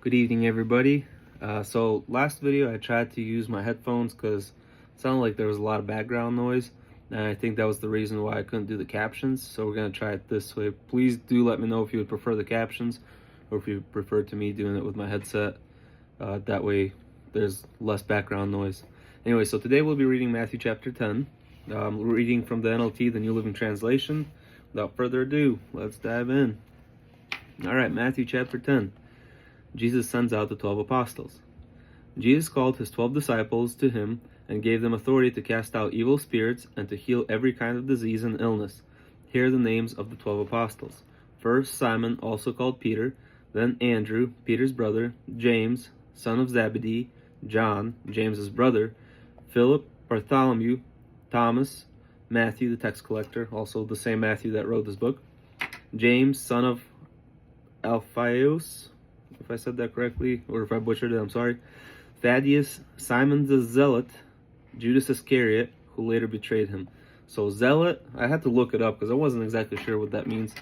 Good evening, everybody. So last video I tried to use my headphones because it sounded like there was a lot of background noise, and I think that was the reason why I couldn't do the captions. So we're going to try it this way. Please do let me know if you would prefer the captions or if you prefer to me doing it with my headset. That way there's less background noise. Anyway, so today we'll be reading Matthew chapter 10. Reading from the NLT, the New Living Translation. Without further ado, let's dive in. Alright, Matthew chapter 10. Jesus sends out the 12 apostles. Jesus called his 12 disciples to him and gave them authority to cast out evil spirits and to heal every kind of disease and illness. Here are the names of the 12 apostles. First, Simon, also called Peter, then Andrew, Peter's brother, James, son of Zebedee, John, James's brother, Philip, Bartholomew, Thomas, Matthew, the tax collector, also the same Matthew that wrote this book, James, son of Alphaeus, if I said that correctly, or if I butchered it, I'm sorry, Thaddeus, Simon the Zealot, Judas Iscariot, who later betrayed him. So zealot, I had to look it up because I wasn't exactly sure what that means.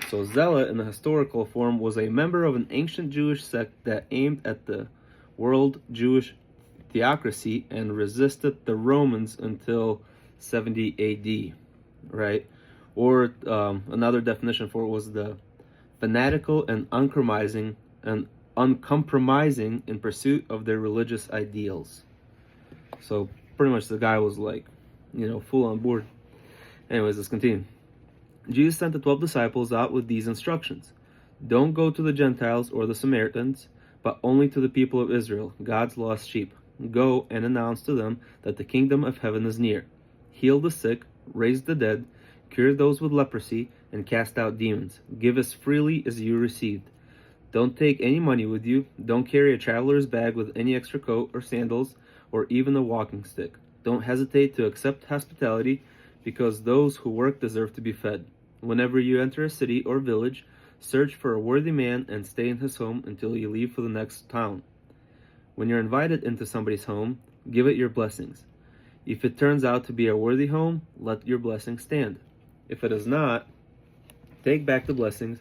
So zealot in the historical form was a member of an ancient Jewish sect that aimed at the world Jewish theocracy and resisted the Romans until 70 AD, right? Or another definition for it was the fanatical and uncompromising in pursuit of their religious ideals. So pretty much the guy was like, full on board. Anyways, let's continue. Jesus sent the 12 disciples out with these instructions. Don't go to the Gentiles or the Samaritans, but only to the people of Israel, God's lost sheep. Go and announce to them that the kingdom of heaven is near. Heal the sick, raise the dead, cure those with leprosy, and cast out demons. Give as freely as you received. Don't take any money with you. Don't carry a traveler's bag with any extra coat or sandals or even a walking stick. Don't hesitate to accept hospitality, because those who work deserve to be fed. Whenever you enter a city or village, search for a worthy man and stay in his home until you leave for the next town. When you're invited into somebody's home, give it your blessings. If it turns out to be a worthy home, let your blessing stand. If it is not, take back the blessings.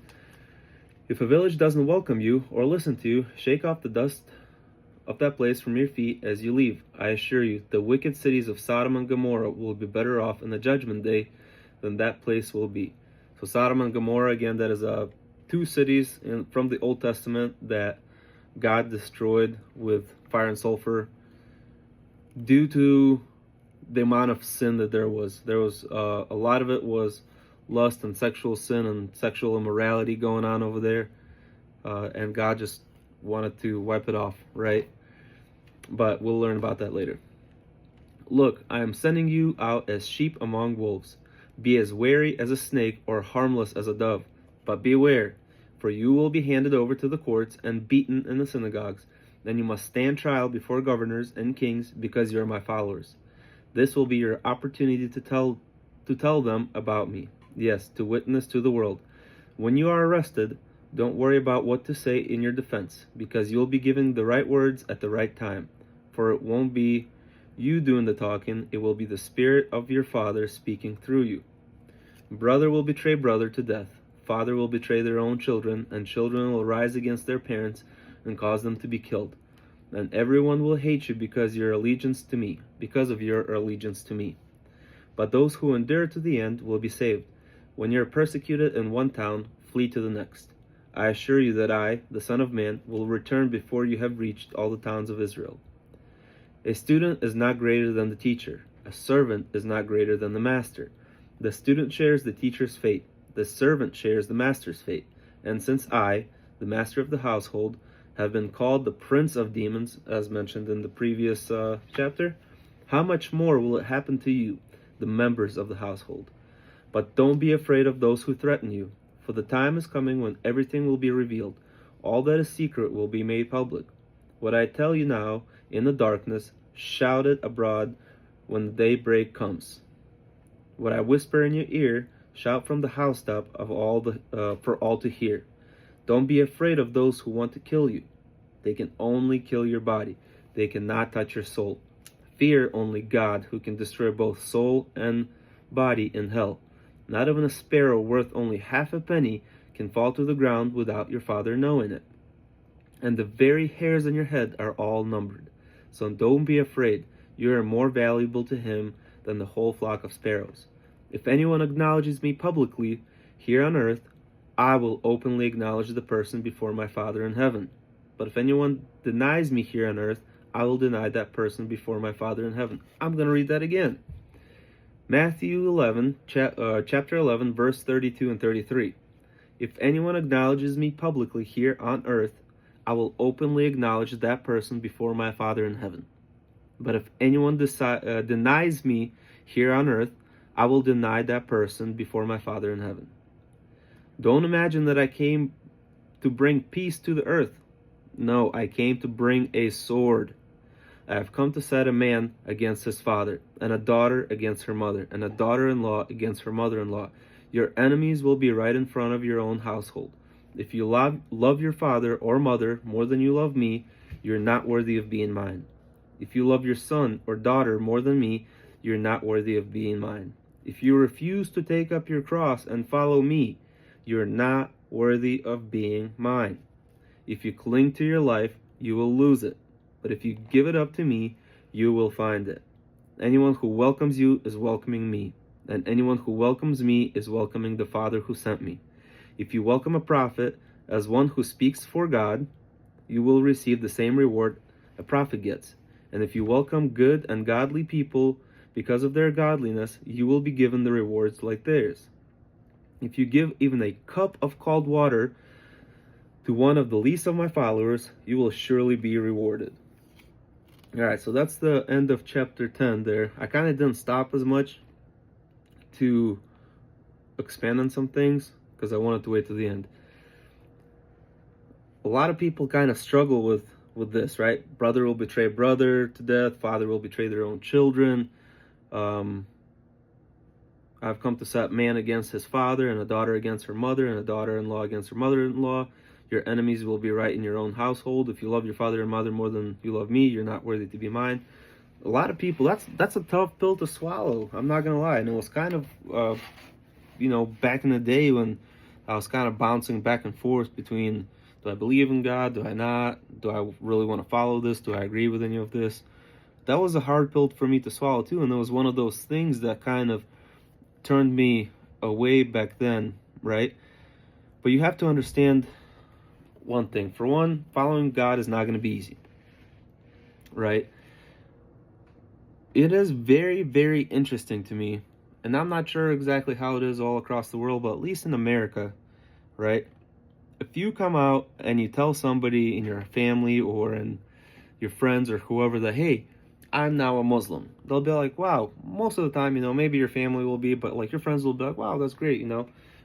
If a village doesn't welcome you or listen to you, shake off the dust of that place from your feet as you leave. I assure you, the wicked cities of Sodom and Gomorrah will be better off in the judgment day than that place will be. So Sodom and Gomorrah, again, that is two cities from the Old Testament that God destroyed with fire and sulfur due to the amount of sin that there was. There was a lot of it was lust and sexual sin and sexual immorality going on over there, and God just wanted to wipe it off, right? But we'll learn about that later. Look, I am sending you out as sheep among wolves. Be as wary as a snake or harmless as a dove. But beware, for you will be handed over to the courts and beaten in the synagogues. Then you must stand trial before governors and kings because you are my followers. This will be your opportunity to tell them about me. Yes, to witness to the world. When you are arrested, don't worry about what to say in your defense, because you'll be given the right words at the right time. For it won't be you doing the talking, it will be the Spirit of your Father speaking through you. Brother will betray brother to death. Father will betray their own children, and children will rise against their parents and cause them to be killed. And everyone will hate you because of your allegiance to me. But those who endure to the end will be saved. When you are persecuted in one town, flee to the next. I assure you that I, the Son of Man, will return before you have reached all the towns of Israel. A student is not greater than the teacher. A servant is not greater than the master. The student shares the teacher's fate. The servant shares the master's fate. And since I, the master of the household, have been called the prince of demons, as mentioned in the previous chapter, how much more will it happen to you, the members of the household? But don't be afraid of those who threaten you, for the time is coming when everything will be revealed. All that is secret will be made public. What I tell you now in the darkness, shout it abroad when the daybreak comes. What I whisper in your ear, shout from the housetop for all to hear. Don't be afraid of those who want to kill you. They can only kill your body. They cannot touch your soul. Fear only God, who can destroy both soul and body in hell. Not even a sparrow worth only half a penny can fall to the ground without your Father knowing it. and the very hairs on your head are all numbered. So don't be afraid. You are more valuable to him than the whole flock of sparrows. If anyone acknowledges me publicly here on earth, I will openly acknowledge the person before my Father in heaven. But if anyone denies me here on earth, I will deny that person before my Father in heaven. I'm going to read that again. Matthew 11, chapter 11, verse 32 and 33. If anyone acknowledges me publicly here on earth, I will openly acknowledge that person before my Father in heaven. But if anyone denies me here on earth, I will deny that person before my Father in heaven. Don't imagine that I came to bring peace to the earth. No, I came to bring a sword. I have come to set a man against his father, and a daughter against her mother, and a daughter-in-law against her mother-in-law. Your enemies will be right in front of your own household. If you love your father or mother more than you love me, you're not worthy of being mine. If you love your son or daughter more than me, you're not worthy of being mine. If you refuse to take up your cross and follow me, you're not worthy of being mine. If you cling to your life, you will lose it. But if you give it up to me, you will find it. Anyone who welcomes you is welcoming me, and anyone who welcomes me is welcoming the Father who sent me. If you welcome a prophet as one who speaks for God, you will receive the same reward a prophet gets. And if you welcome good and godly people because of their godliness, you will be given the rewards like theirs. If you give even a cup of cold water to one of the least of my followers, you will surely be rewarded. Alright, so that's the end of chapter 10 there. I kind of didn't stop as much to expand on some things because I wanted to wait to the end. A lot of people kind of struggle with this, right? Brother will betray brother to death. Father will betray their own children. I've come to set man against his father, and a daughter against her mother, and a daughter-in-law against her mother-in-law. Your enemies will be right in your own household. If you love your father and mother more than you love me, you're not worthy to be mine. A lot of people, that's a tough pill to swallow. I'm not gonna lie. And it was kind of, back in the day when I was kind of bouncing back and forth between, do I believe in God? Do I not? Do I really want to follow this? Do I agree with any of this? That was a hard pill for me to swallow too, and it was one of those things that kind of turned me away back then, right? But you have to understand one thing. For one, following God is not going to be easy, right? It is very, very interesting to me, and I'm not sure exactly how it is all across the world, but at least in America, right? If you come out and you tell somebody in your family or in your friends or whoever that, hey, I'm now a Muslim, they'll be like, wow. Most of the time, maybe your family will be, but like your friends will be like, wow, that's great,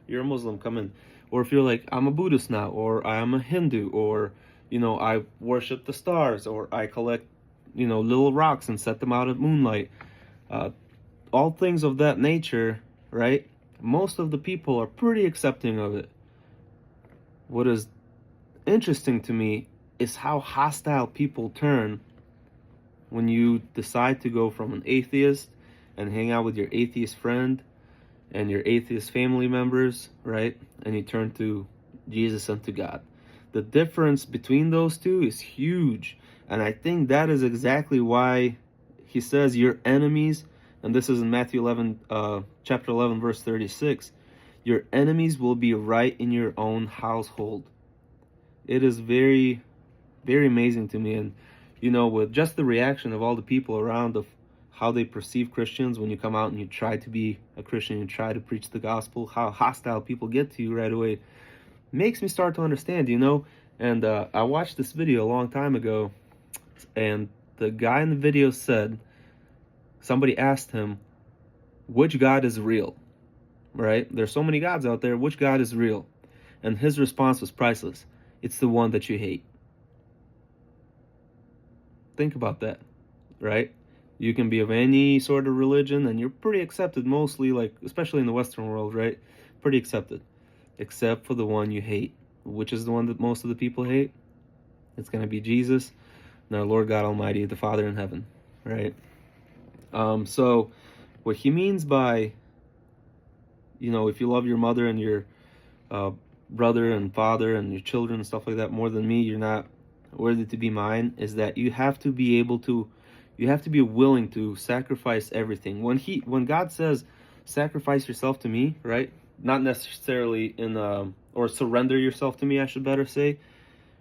you're a Muslim, come in. Or if you're like, I'm a Buddhist now, or I'm a Hindu, or I worship the stars, or I collect little rocks and set them out at moonlight, all things of that nature, right? Most of the people are pretty accepting of it. What is interesting to me is how hostile people turn when you decide to go from an atheist and hang out with your atheist friend and your atheist family members, right? And you turn to Jesus and to God. The difference between those two is huge. And I think that is exactly why he says your enemies, and this is in Matthew 11, chapter 11, verse 36, your enemies will be right in your own household. It is very, very amazing to me. And, with just the reaction of all the people around of how they perceive Christians when you come out and you try to be a Christian, you try to preach the gospel, how hostile people get to you right away, makes me start to understand, And I watched this video a long time ago, and the guy in the video said, somebody asked him, which God is real? Right? There's so many gods out there. Which God is real? And his response was priceless. It's the one that you hate. Think about that, right? You can be of any sort of religion and you're pretty accepted mostly, like, especially in the Western world, right? Pretty accepted. Except for the one you hate. Which is the one that most of the people hate? It's going to be Jesus and our Lord God Almighty, the Father in heaven, right? So what he means by, if you love your mother and your brother and father and your children and stuff like that more than me, you're not worthy to be mine, is that you have to be able to, you have to be willing to sacrifice everything. When God says, sacrifice yourself to me, right? Not necessarily in, or surrender yourself to me, I should better say,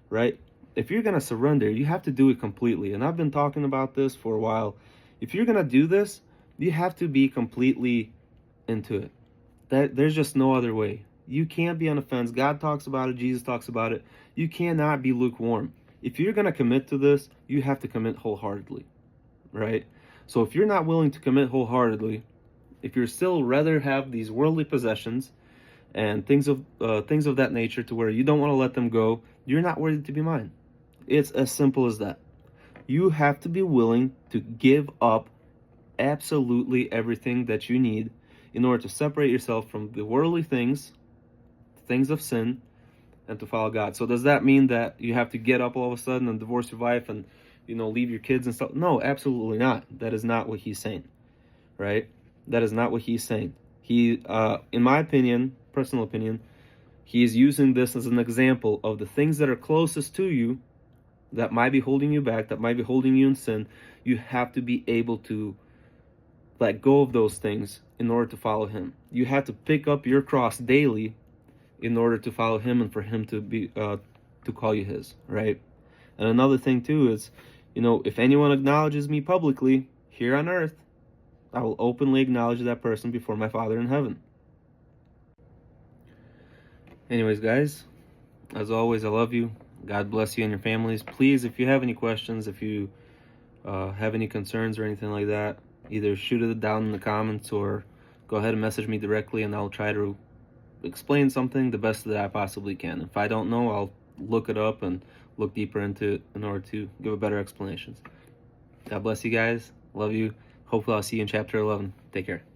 right? If you're going to surrender, you have to do it completely. And I've been talking about this for a while. If you're going to do this, you have to be completely into it. There's just no other way. You can't be on the fence. God talks about it. Jesus talks about it. You cannot be lukewarm. If you're going to commit to this, you have to commit wholeheartedly, right? So if you're not willing to commit wholeheartedly, if you're still rather have these worldly possessions and things of that nature to where you don't want to let them go, you're not worthy to be mine. It's as simple as that. You have to be willing to give up absolutely everything that you need in order to separate yourself from the worldly things of sin, and to follow God. So does that mean that you have to get up all of a sudden and divorce your wife and, leave your kids and stuff? No, absolutely not. That is not what he's saying, right? That is not what he's saying. He, in my opinion, personal opinion, he is using this as an example of the things that are closest to you that might be holding you back, that might be holding you in sin. You have to be able to let go of those things in order to follow him. You have to pick up your cross daily in order to follow him and for him to be to call you his, right? And another thing too is, if anyone acknowledges me publicly here on earth, I will openly acknowledge that person before my Father in heaven. Anyways, guys, as always, I love you. God bless you and your families. Please, if you have any questions, if you have any concerns or anything like that, either shoot it down in the comments or go ahead and message me directly, and I'll try to explain something the best that I possibly can. If I don't know, I'll look it up and look deeper into it in order to give a better explanation. God bless you guys. Love you. Hopefully I'll see you in chapter 11. Take care.